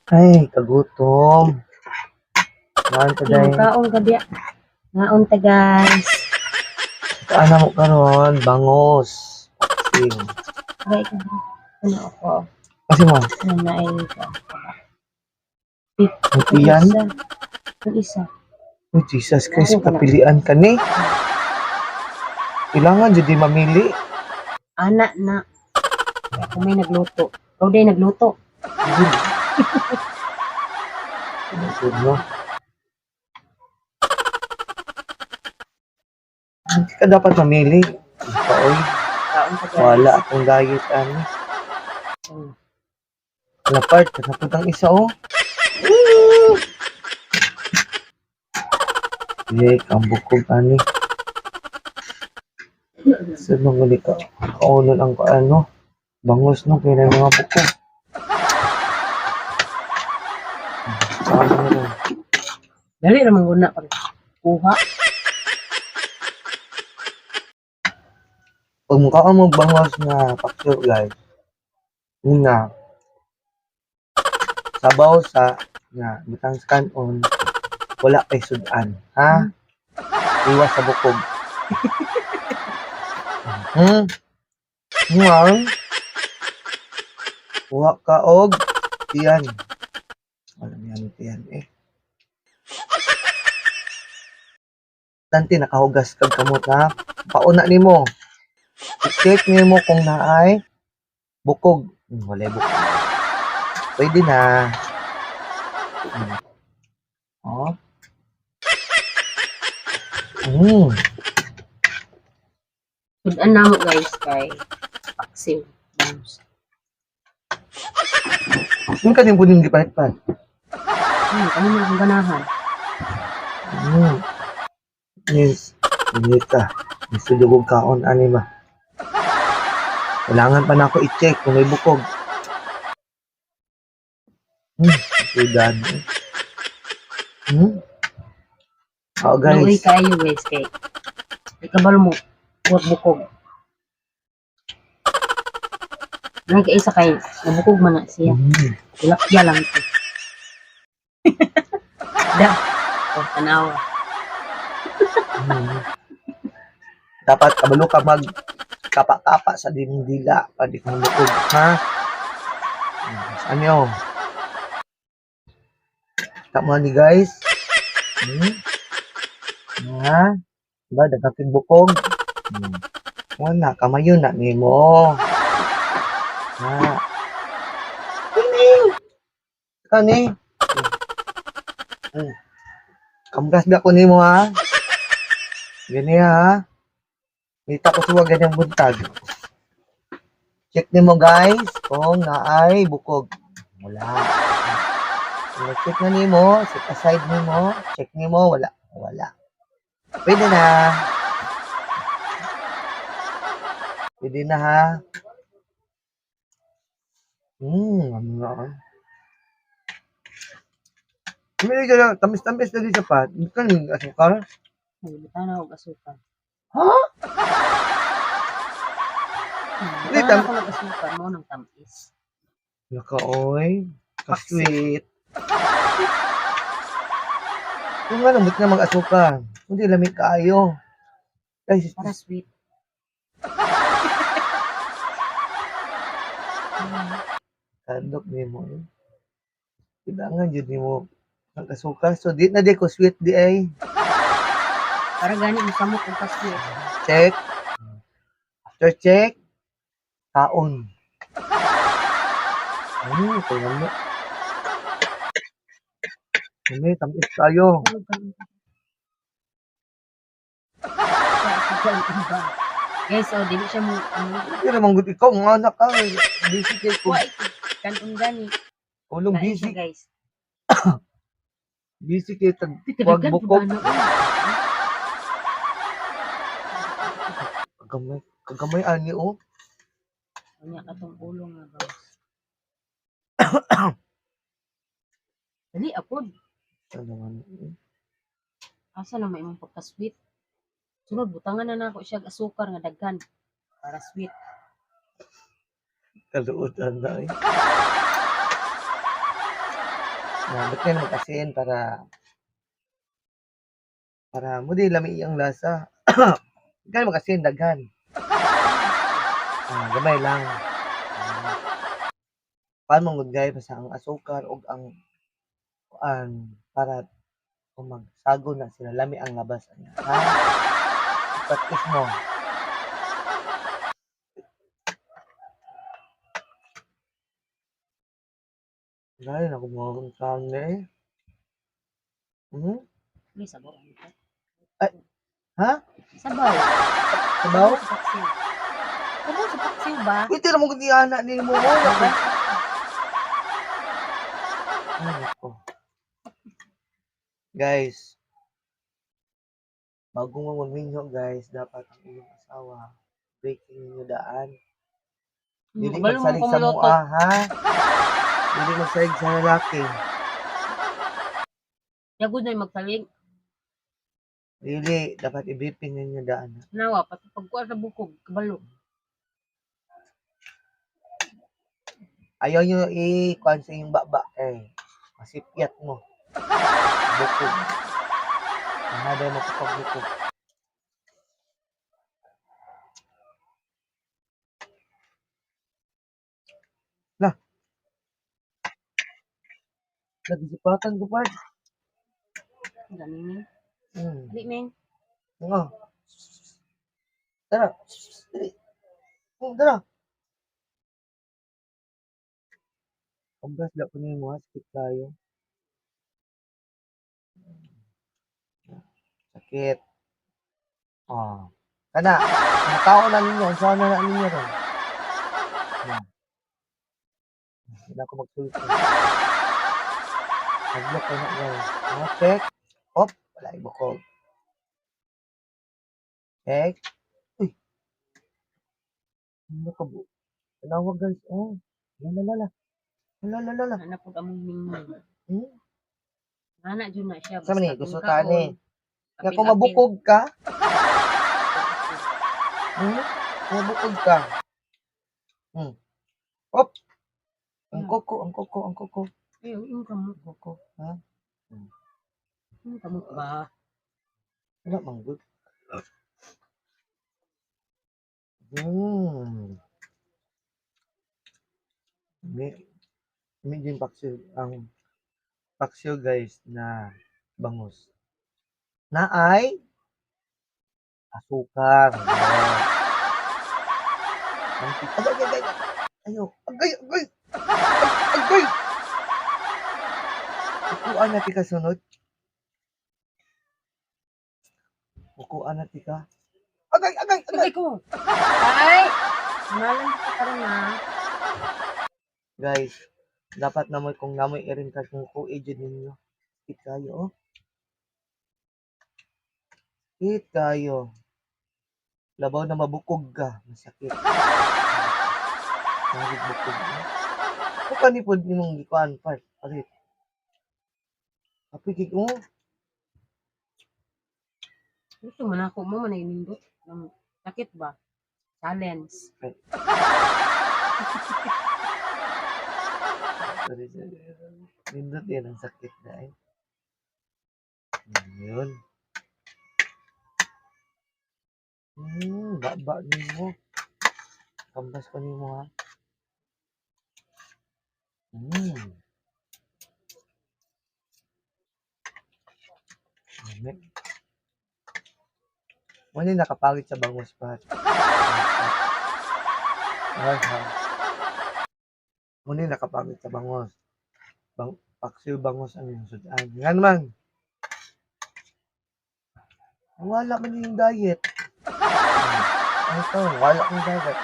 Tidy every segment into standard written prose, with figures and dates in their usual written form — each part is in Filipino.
Ay, kagutom. Naon pa day. Kaon ka biya. Naon ta guys. Saan mo karon? Bangos. Sing. Gay ka. Ano ako? Kasi mo, Ano na ay ka. Beef. buti yan. Ang isa. Oh, Jesus Christ, kapilian ka ni. Kailangan dyan di mamili. Anak na. Ako may nagluto. Ikaw din nagluto. Good, no? Hindi ka dapat mamili. Oy, Kaon ka guys. wala akong diet, ani. Mm. Lapart, kasapot ang isa, oh. Yay, kambukog, ani. Sunong ulit ka. Kaunon ang ano. Bangos, no? Kaya na mga bukog. Saan mo rin? Dali naman guna pa. Kuha. Pag mukha ka magbangos na pakso, guys. Yun na. Sabaw sa nga butang scan on wala kay sudan, ha? Iwas sa bukog. Ngayon, kuha ka og tiyan. Alam yan tiyan eh. Tanti nakahugas kag kamot ha. Pauna nimo. I-check nimo kung naay bukog. Wala bukog. Pwede na. Oh. Sudan na mo guys kay paksiw. Yung kaning puning di palit-palit. Kami na akong ganahan. Yes. Hindi ka. Gusto dugog kaon anima. Kailangan pa na ako i-check kung may bukog. Sudan. Oh, guys. Luoy kayo guys kay ikabalo mo huwag bukog. Nagkaisa kay nabukog man na siya. Tilapia lang ito. Da. O tanawa. Dapat kabalo ka mag kapa-kapa sa dindila pwede kang bukog, ha? Saan yun? Tama ni guys. Ha? Diba, dagating bukog. Wala, kamayo na ni mo. Ha? Kani? Kamgas ba ko ni mo, ha? Gani, ha? Kita ko suwa ganyang buntag. Check ni mo, guys, kung naay bukog. Wala. Check na ni mo, set aside ni mo, check ni mo, wala. Wala. Pwede na. Pwede na, ha? Ano na, Hindi ka tamis-tamis na din sa pat. Hindi ka nang asukal. Nagbutan na ako asukal. Ha? Hindi ako nag-asukal mo ng tamis. Naka-oy. Ka-sweet. Yung nga ba't na mag-asukal? Hindi lamig kaayo. Guys, Para sweet. Kandok ni mo. Kailangan yun ni mo mag-asukal. So, di na di ko sweet di ay. Para gani mo samot ang pa-sweet. Check. After check, kaon. Tingnan mo. Hindi, tamis tayo. Guys, so dili siya mo Hindi naman good ikaw, mga anak ka. Busy kay ko. kuha ito. Kanong gani. Ulong Lain busy. siya guys. Busy kay tag Pagdagan wag bukog. ba na Kagamay ani oh. Kanya katong ulo nga guys. Dali apod. Ano naman. Asa na may imong pagka-sweet. Sunod butangan na nako siya asukar nga daghan para sweet. Kaluod na eh. Ba't ka naman asin para mo di lami ang lasa. Ba't ka naman asin, daghan. Gamay lang. Paano mong gudgay basta ang asukar o ang para kung magsago na sila, lami ang labas. Ha? Practice mo. Dahil ako mga kami eh. Hmm? May sabaw. Ano to? Ay, ha? Sabaw. Sabaw? Sa paksiw. Sabaw sa paksiw ba? Uy, tira mo kung anak ni mo. Ay, nako. Guys, bago mo magminyo guys, dapat ang iyong asawa breaking ninyo daan. Dili Balo mo magsalig sa kumuloto. mua, ha? Dili magsalig sa lalaki. Yagod na yung magsaling. Dili, dapat i-briefing ninyo daan. Nawa, pati pagkuha sa bukog. Kabalo. Ayaw nyo i-kuhan sa inyong baba eh. Masipyat mo. Bukog. Mahada mo kapag bukog. Lah. Nagisipatan ko pa. Galing Ming. Hmm. Dali Ming. Nga. Tara. Dali. Tara. Ambas da ko ni mo, sakit tayo. Sakit. Kana. Kumakaon na ninyo. Saan na ninyo ron? Yan. Hindi ako magsulit. Nag-block kayo na guys. Check. Op. Wala ibukog. Check. Uy. Ano ka bu? Tinawag guys. Oh. Lalala. Lalala. Anak po among Ming. Hmm? Anak dyan na siya. Sama ni, Basta gusto kung ta ni. kaon, Kaya kung apil-apil. mabukog ka, mabukog ka. Op. Ang koko. Ayun, yung kamo. Koko. Ha? Yung kamo ba? Wala mang good. Medyo yung paksiw. Ang paksiw guys na bangus. Na ay asukar. Agay. Ayo. Agay. Agay. Ukuan na tika sunod. Ukuan na tika. Agay. Agay ko! Ay! Nalang ka karoon na. Guys, dapat namoy kung namoy irin ka kung ku-aged ninyo. Hit kayo, oh. Hit kayo. Labaw na mabukog ka. Masakit. Masakit bukog ka. Kung kanipod ni mong gikuan part. Palit. Kapikig mo. Gusto man ako mo man nindot. Sakit ba? Challenge. Sorry. Nindot yan ang sakit dahil. Yun. Baba ni mo. Kambas ko ni mo ha. Wala nakapagit sa bangus pa. Muna nakapagit sa bangus. Paksiw bangus ang yung sudan. Nga naman. Wala man yung diet. Wala akong diet.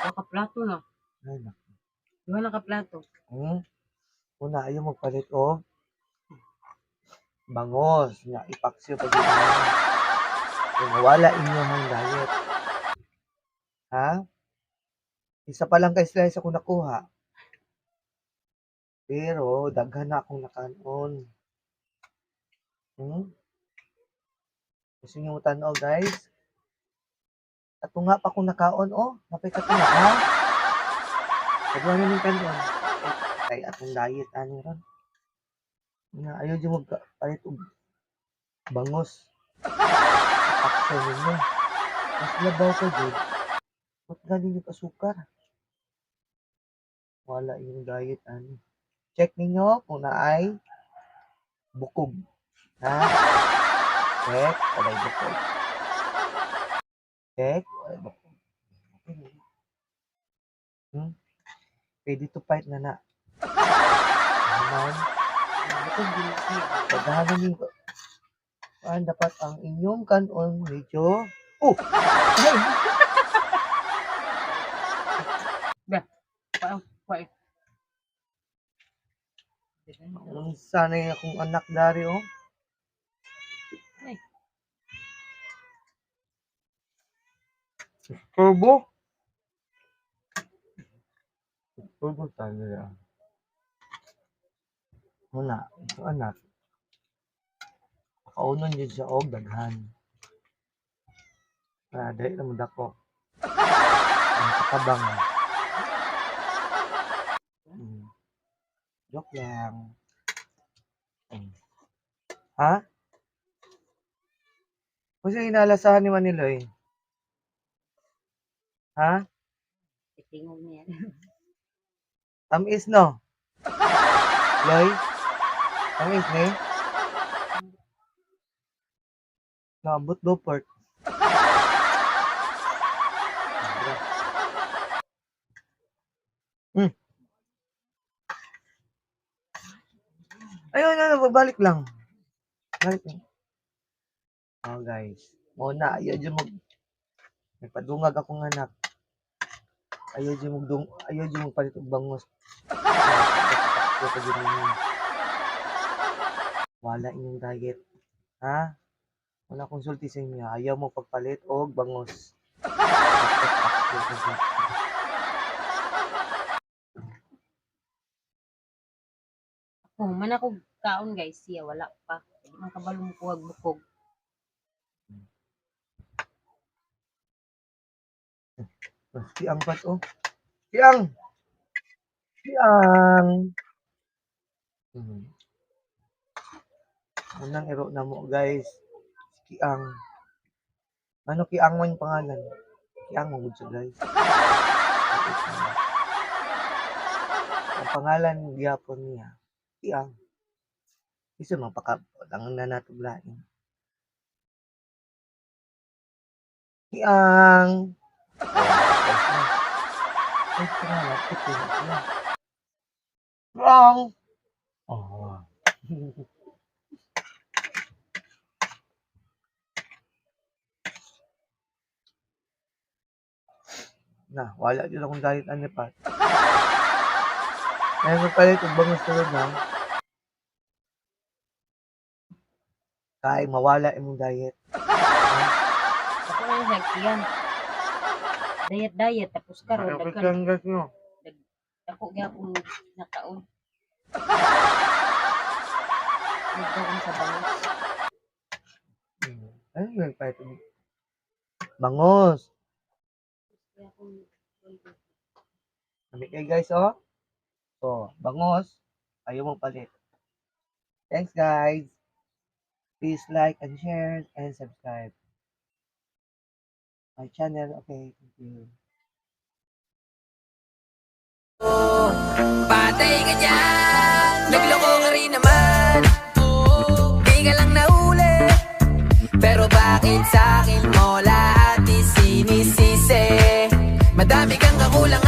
Nakaplato na. Ay, naku. Di ba nakaplato? Una, ayaw magpalit o bangus. Nga, ipaksiw pa din niya. Kung wala inyong diet. Ha? Isa pa lang kay slice ako nakuha. Pero, daghan na akong nakanon. Gusto nyo tanaw, guys? Ato nga pa kung nakaon, napay ka na, ha? Kadwa na ng kanon. Kay atong diet, ano ron? Nga, ayaw dyan magpalit og bangos. Aksa ninyo. Mas labaw ka dyan. Ba't galing yung asukar? Wala yung diet, ano. Check ninyo kung naay bukog. Ha? Check, walay bukog. Check, walay bukog. Okay. Pwede to fight na na. Naman, Bukog din siya. paghahanan yung dapat ang inyong kanon medyo oh! Ay! Wait. Ang sanay akong anak dari oh. Ay. Turbo? Turbo talaga. Muna, ito anak. Kaunon yun siya og daghan. Dahil naman dako. Ang kakabang. Joke lang. Ha? Kasi inalasahan ni Maniloy. Ha? Tingog niya. Tamis no? Loy? Tamis ni? Nabot do port. Ayun na, babalik lang. Balik lang. Oh guys. Muna, ayaw dyan nagpadungag akong anak. Ayaw dyan magpalit og bangos. Wala inyong diet. Ha? Wala konsulti sa inyo. Ayaw mo pagpalit og bangos. Oh, man ako kaon guys, siya wala pa. Hindi man kabalo mo kuwag bukog. Siang pat oh. Siang! Siang! Unang iro na mo guys. Kiang. Ano Kiang man yung pangalan? Kiang mo siya guys. Ang pangalan gyapon niya. Kiang. Isa lang na natuglain. Kiang! Ay, pangalan. Kiang! Oh. Na, wala din akong diet ano pa. Ay, magpalit ang bangos tulad na. Kaya mawala imong diet. Ako na yung healthy yan. Diet, tapos karon daghan. guys no. Ako gyapon nakaon. Ito ko sa bangos. Ay, nagpalit ang bangos. Kami kayo guys oh. So, bangos. Ayaw mong palit. Thanks guys. Please like and share and subscribe my channel. Okay, thank you. Patay ka dyan, nagloko ka rin naman. Di ka lang nahuli, pero bakit sa'kin mo lahat isinisisi? Madami kang kakulangan.